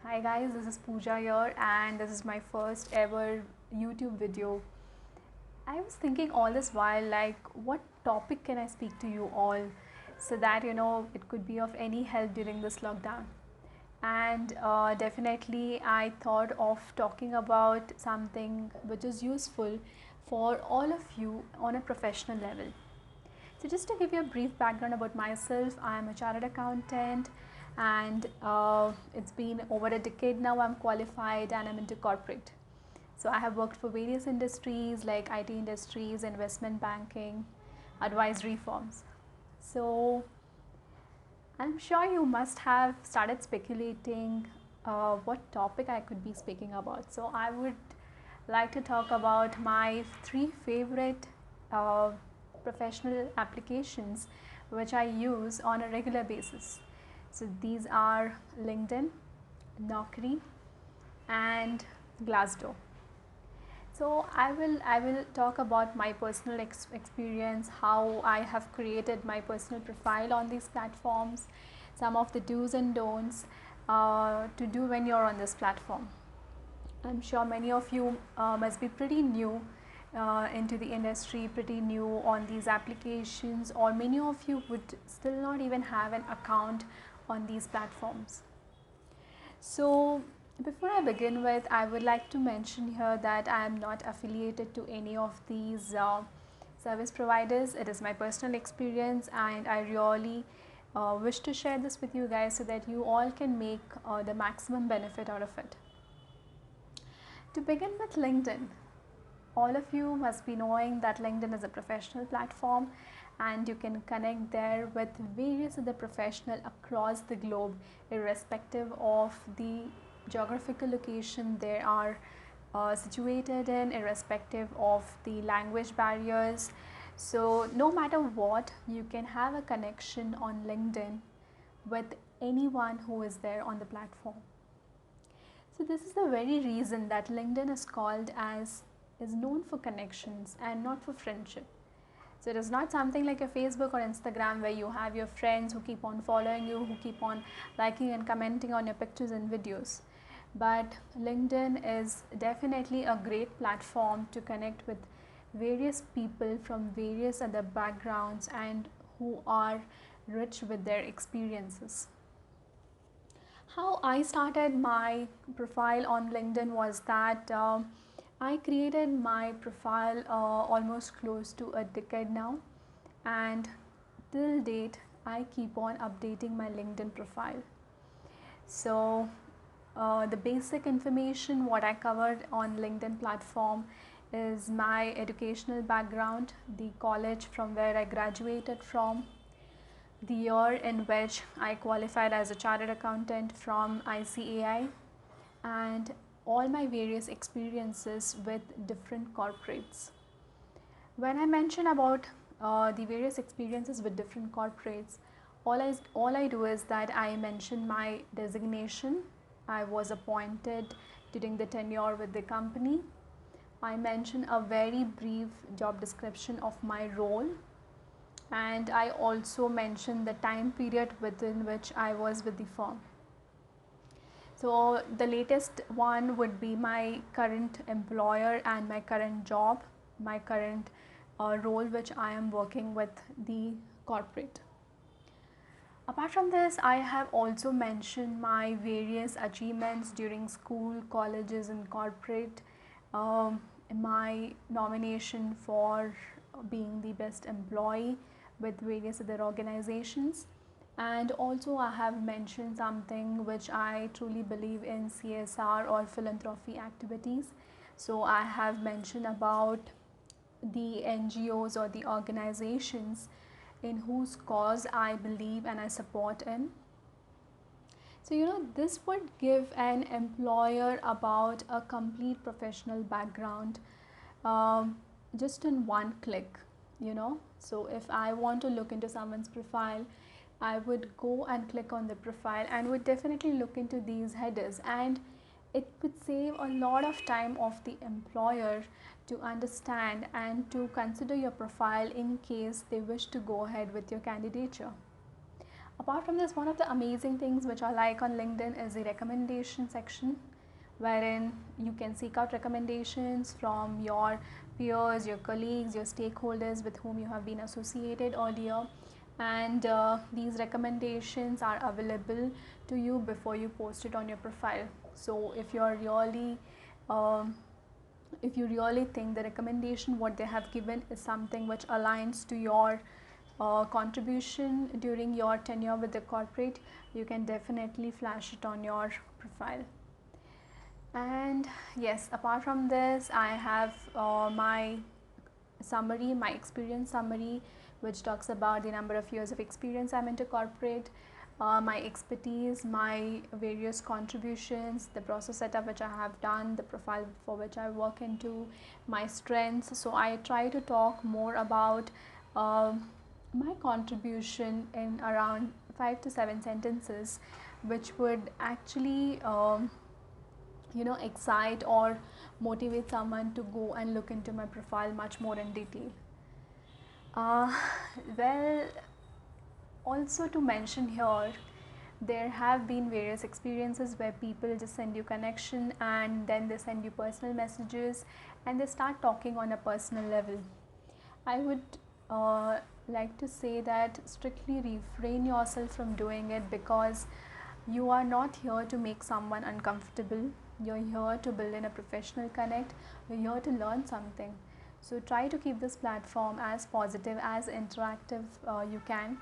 Hi guys, this is Pooja here and this is my first ever YouTube video. I was thinking all this while like what topic can I speak to you all so that it could be of any help during this lockdown. And definitely I thought of talking about something which is useful for all of you on a professional level. So just to give you a brief background about myself, I am a chartered accountant and it's been over a decade now I'm qualified and I'm into corporate. So I have worked for various industries like IT industries, investment banking, advisory firms. So I'm sure you must have started speculating what topic I could be speaking about. So I would like to talk about my three favorite uh, professional applications which I use on a regular basis. So these are LinkedIn, Naukri, and Glassdoor. So I will talk about my personal experience, how I have created my personal profile on these platforms, some of the do's and don'ts to do when you're on this platform. I'm sure many of you must be pretty new into the industry, pretty new on these applications, or many of you would still not even have an account on these platforms. So before I begin with, I would like to mention here that I am not affiliated to any of these service providers. It is my personal experience and I really wish to share this with you guys so that you all can make the maximum benefit out of it. To begin with LinkedIn, all of you must be knowing that LinkedIn is a professional platform and you can connect there with various other professionals across the globe, irrespective of the geographical location they are situated in, irrespective of the language barriers. So no matter what, you can have a connection on LinkedIn with anyone who is there on the platform. So this is the very reason that LinkedIn is known for connections and not for friendship. So it is not something like a Facebook or Instagram where you have your friends who keep on following you, who keep on liking and commenting on your pictures and videos. But LinkedIn is definitely a great platform to connect with various people from various other backgrounds and who are rich with their experiences. How I started my profile on LinkedIn was that I created my profile almost close to a decade now, and till date I keep on updating my LinkedIn profile. So the basic information what I covered on LinkedIn platform is my educational background, the college from where I graduated from, the year in which I qualified as a chartered accountant from ICAI, and all my various experiences with different corporates. When I mention about the various experiences with different corporates, all I do is that I mention my designation. I was appointed during the tenure with the company. I mention a very brief job description of my role, and I also mentioned the time period within which I was with the firm. So the latest one would be my current employer and my current job, my current role which I am working with the corporate. Apart from this, I have also mentioned my various achievements during school, colleges and corporate, um, my nomination for being the best employee with various other organizations, and also I have mentioned something which I truly believe in, CSR or philanthropy activities. So I have mentioned about the NGOs or the organizations in whose cause I believe and I support in. So this would give an employer about a complete professional background just in one click. So if I want to look into someone's profile, I would go and click on the profile and would definitely look into these headers, and it would save a lot of time of the employer to understand and to consider your profile in case they wish to go ahead with your candidature. Apart from this, one of the amazing things which I like on LinkedIn is the recommendation section, wherein you can seek out recommendations from your peers, your colleagues, your stakeholders with whom you have been associated earlier, and these recommendations are available to you before you post it on your profile. So um, if you really think the recommendation what they have given is something which aligns to your contribution during your tenure with the corporate, you can definitely flash it on your profile. And yes, apart from this, I have my summary, my experience summary, which talks about the number of years of experience I'm into corporate, my expertise, my various contributions, the process setup which I have done, the profile for which I work into, my strengths. So I try to talk more about my contribution in around 5 to 7 sentences, which would actually excite or motivate someone to go and look into my profile much more in detail. uh, well, also to mention here, there have been various experiences where people just send you connection and then they send you personal messages and they start talking on a personal level. I would uh, like to say that strictly refrain yourself from doing it, because you are not here to make someone uncomfortable. You're here to build in a professional connect. You're here to learn something. So try to keep this platform as positive, as interactive you can.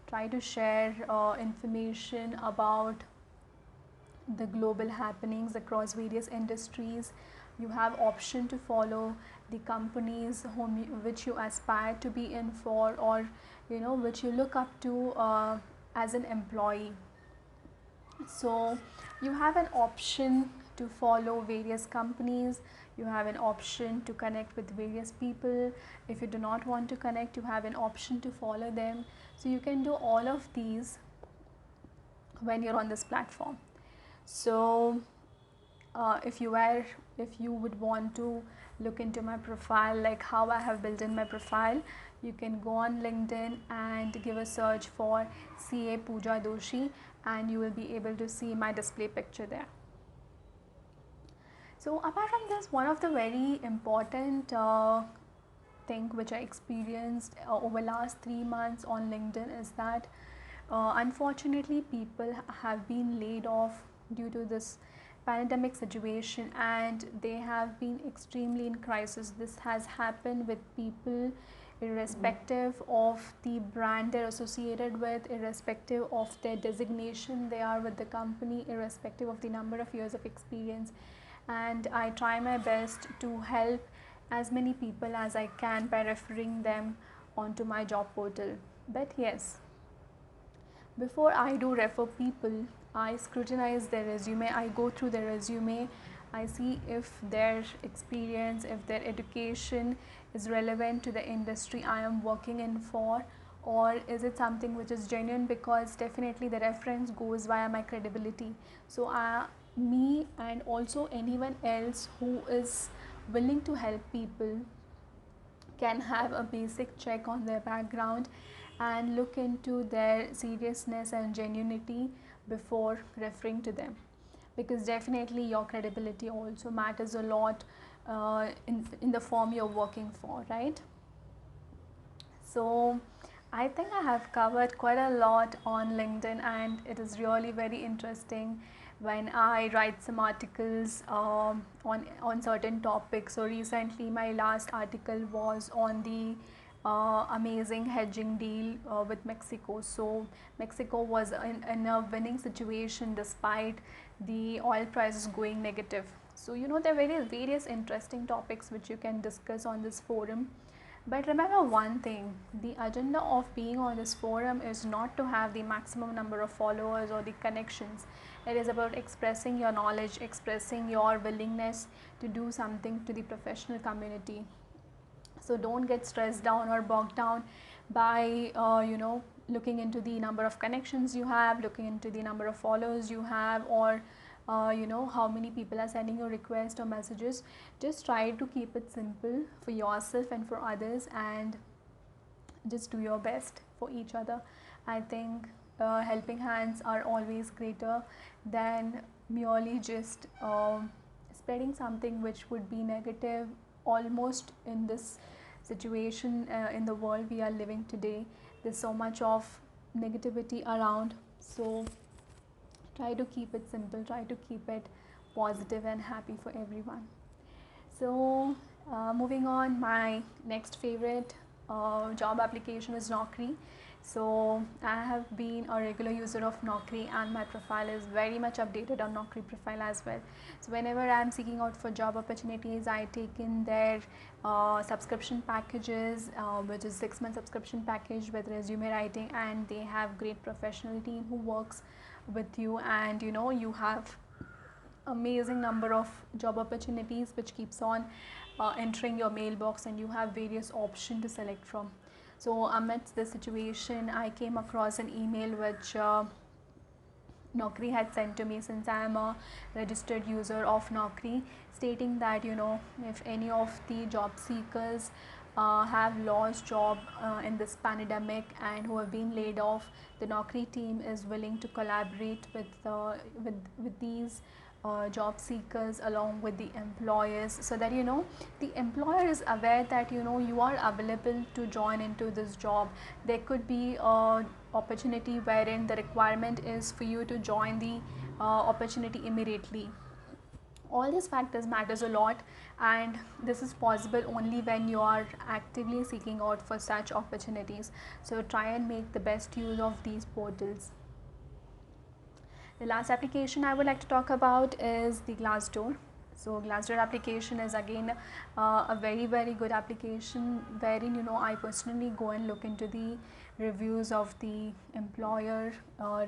Try to share information about the global happenings across various industries. You have option to follow the companies which you aspire to be in for, or which you look up to as an employee. So you have an option to follow various companies, you have an option to connect with various people. If you do not want to connect, you have an option to follow them. So you can do all of these when you're on this platform. So if you would want to look into my profile, like how I have built in my profile, you can go on LinkedIn and give a search for CA Pooja Doshi, and you will be able to see my display picture there. So apart from this, one of the very important thing which I experienced over last 3 months on LinkedIn is that unfortunately people have been laid off due to this pandemic situation, and they have been extremely in crisis. This has happened with people irrespective of the brand they're associated with, irrespective of their designation they are with the company, irrespective of the number of years of experience. And I try my best to help as many people as I can by referring them onto my job portal. But yes, before I do refer people, I scrutinize their resume, I go through their resume, I see if their experience, if their education is relevant to the industry I am working in for, or is it something which is genuine, because definitely the reference goes via my credibility. So me and also anyone else who is willing to help people can have a basic check on their background and look into their seriousness and genuinity before referring to them, because definitely your credibility also matters a lot in the firm you're working for, right? So I think I have covered quite a lot on LinkedIn, and it is really very interesting when I write some articles on certain topics. So recently, my last article was on the amazing hedging deal with Mexico. So Mexico was in a winning situation despite the oil prices going negative. So there are various interesting topics which you can discuss on this forum. But remember one thing, the agenda of being on this forum is not to have the maximum number of followers or the connections. It is about expressing your knowledge, expressing your willingness to do something to the professional community. So don't get stressed down or bogged down by looking into the number of connections you have, looking into the number of followers you have, or how many people are sending you requests or messages. Just try to keep it simple for yourself and for others, and just do your best for each other. I think helping hands are always greater than merely just spreading something which would be negative. Almost in this situation, in the world we are living today, there's so much of negativity around. So try to keep it simple, try to keep it positive and happy for everyone. So moving on, my next favorite job application is Naukri. So I have been a regular user of Naukri, and my profile is very much updated on Naukri profile as well. So whenever I am seeking out for job opportunities, I take in their subscription packages, which is 6-month subscription package with resume writing, and they have great professional team who works with you, and you have amazing number of job opportunities which keeps on entering your mailbox, and you have various options to select from. So amidst this situation, I came across an email which Naukri had sent to me, since I am a registered user of Naukri, stating that if any of the job seekers have lost job in this pandemic and who have been laid off, the Naukri team is willing to collaborate with these job seekers along with the employers, so that the employer is aware that you are available to join into this job. There could be a opportunity wherein the requirement is for you to join the opportunity immediately. All these factors matters a lot, and this is possible only when you are actively seeking out for such opportunities. So try and make the best use of these portals. The last application I would like to talk about is the Glassdoor. So Glassdoor application is again a very good application, wherein I personally go and look into the reviews of the employer,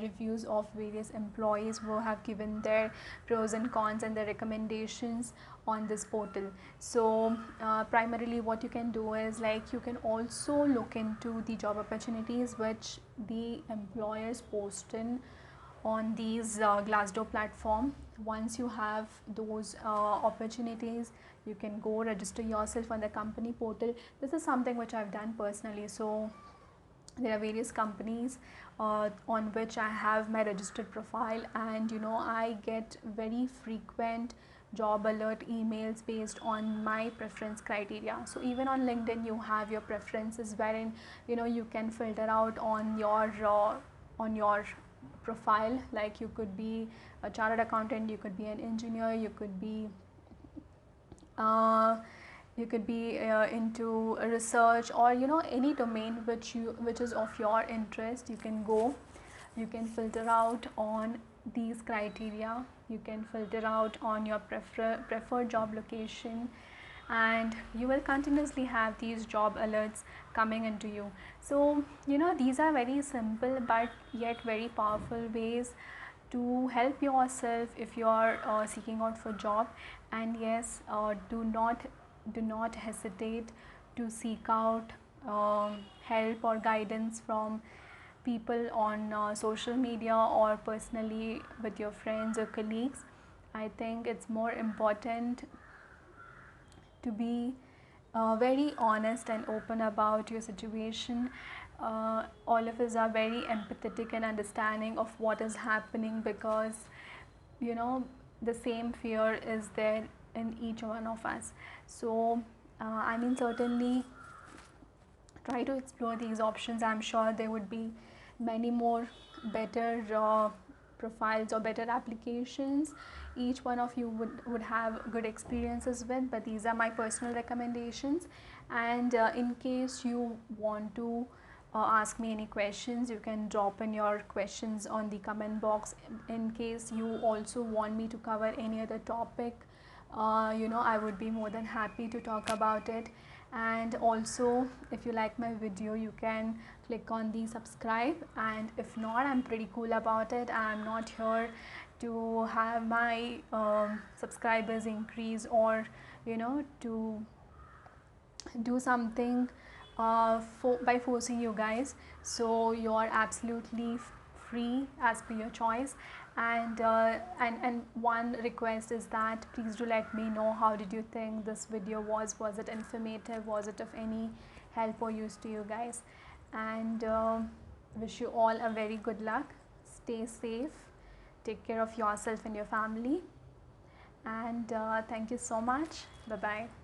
reviews of various employees who have given their pros and cons and their recommendations on this portal. So primarily what you can do is, like, you can also look into the job opportunities which the employers post in on these Glassdoor platform. Once you have those opportunities, you can go register yourself on the company portal. This is something which I've done personally. So there are various companies on which I have my registered profile, and I get very frequent job alert emails based on my preference criteria. So even on LinkedIn you have your preferences, wherein you can filter out on your profile, like you could be a chartered accountant, you could be an engineer, you could be into research, or any domain which is of your interest. You can go, you can filter out on these criteria, you can filter out on your preferred job location, and you will continuously have these job alerts coming into you. So these are very simple but yet very powerful ways to help yourself if you are seeking out for job. And yes, do not hesitate to seek out help or guidance from people on social media or personally with your friends or colleagues. I think it's more important to be very honest and open about your situation. All of us are very empathetic and understanding of what is happening, because the same fear is there in each one of us. So I mean, certainly try to explore these options. I'm sure there would be many more better profiles or better applications each one of you would have good experiences with, but these are my personal recommendations. And in case you want to ask me any questions, you can drop in your questions on the comment box. In case you also want me to cover any other topic, I would be more than happy to talk about it. And also, if you like my video, you can click on the subscribe, and if not, I'm pretty cool about it. I'm not here to have my subscribers increase, or to do something by forcing you guys. So you are absolutely free as per your choice. And one request is that please do let me know how did you think this video was it informative, was it of any help or use to you guys. And wish you all a very good luck. Stay safe, take care of yourself and your family, and thank you so much. Bye bye.